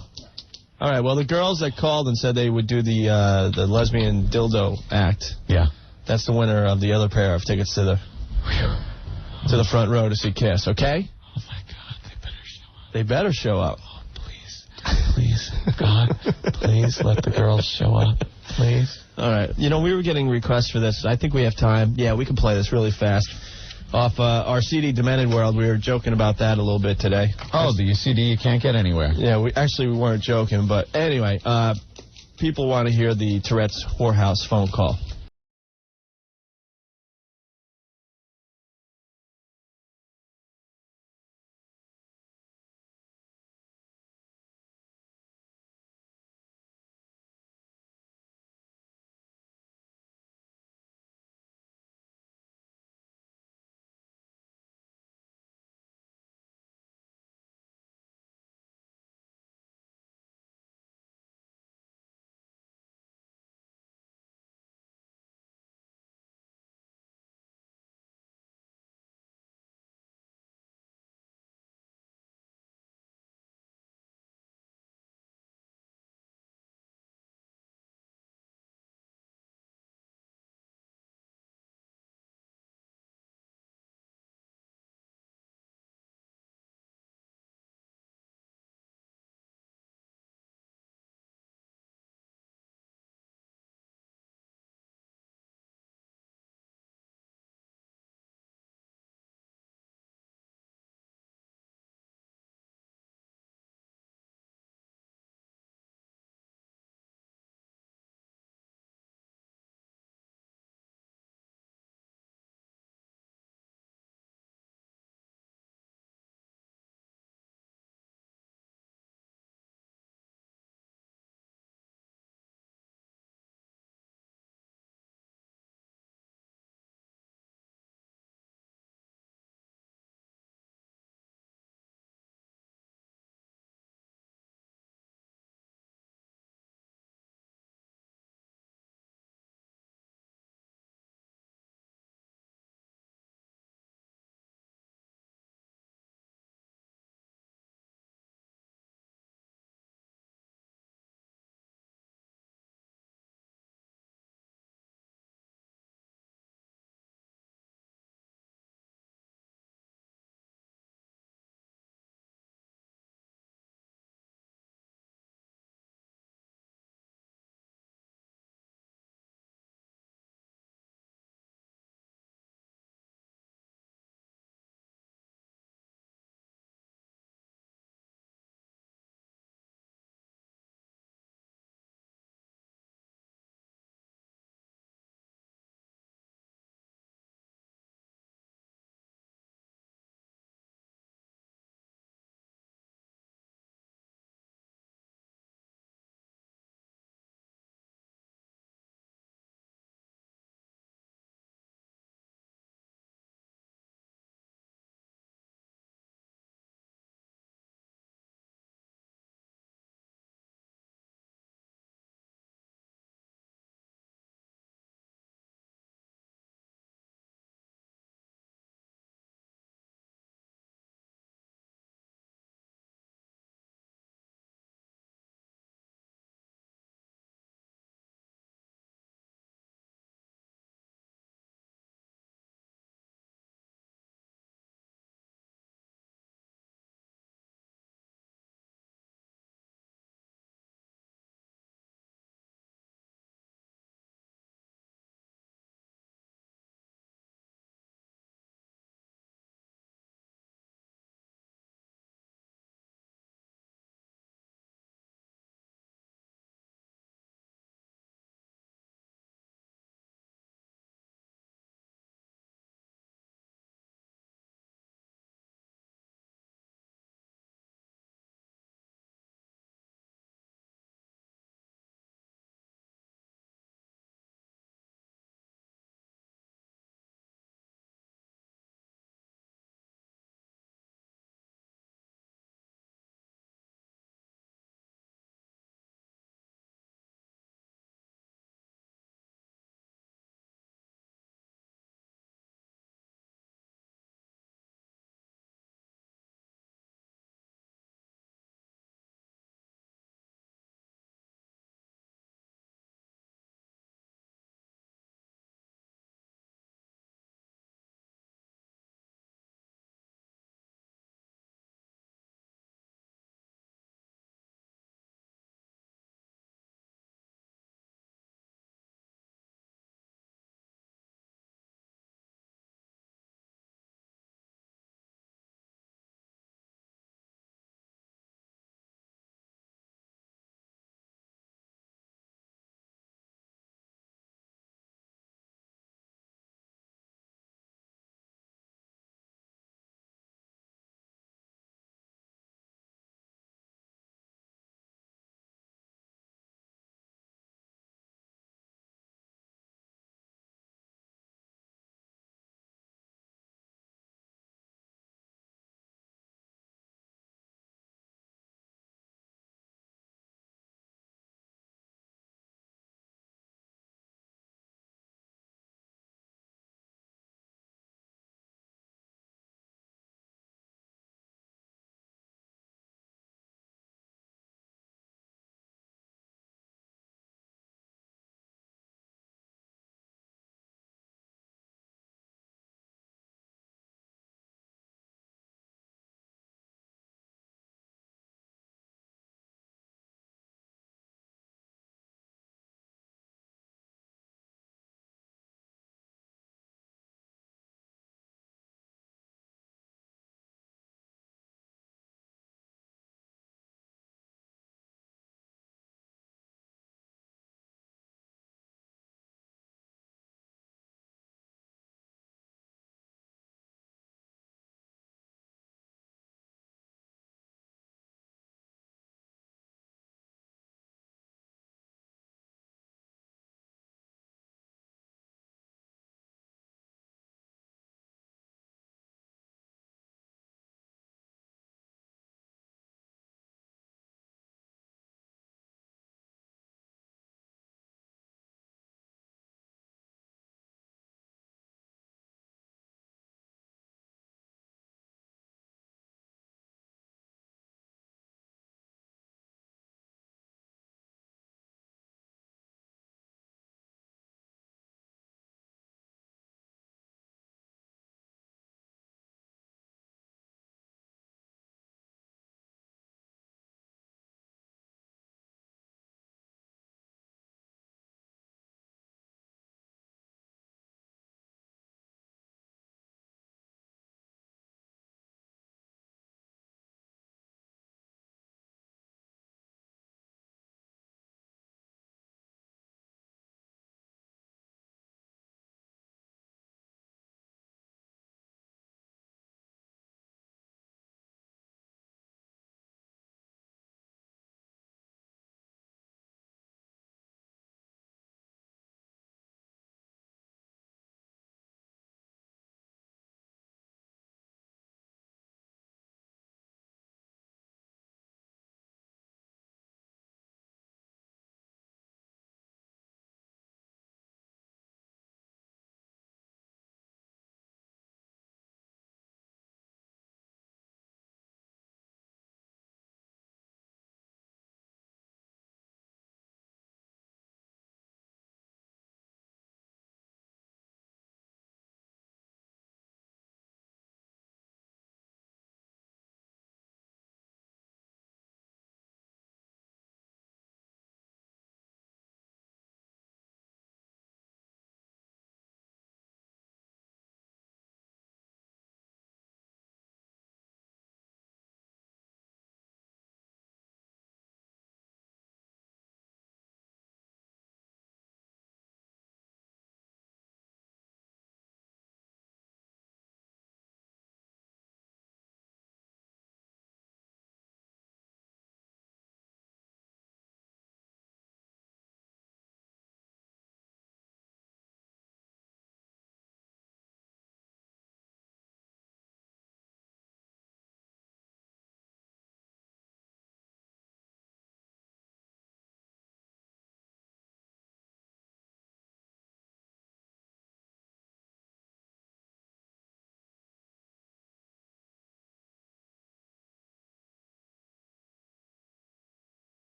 All right, well, the girls that called and said they would do the lesbian dildo act. Yeah. That's the winner of the other pair of tickets to the front row to see Kiss, okay? Oh, my God, they better show up. They better show up. Oh, please, God, please let the girls show up, please. All right. We were getting requests for this. I think we have time. Yeah, we can play this really fast. Off our CD Demented World, we were joking about that a little bit today. Oh, the CD you can't get anywhere. Yeah, we weren't joking, but anyway, people want to hear the Tourette's Whorehouse phone call.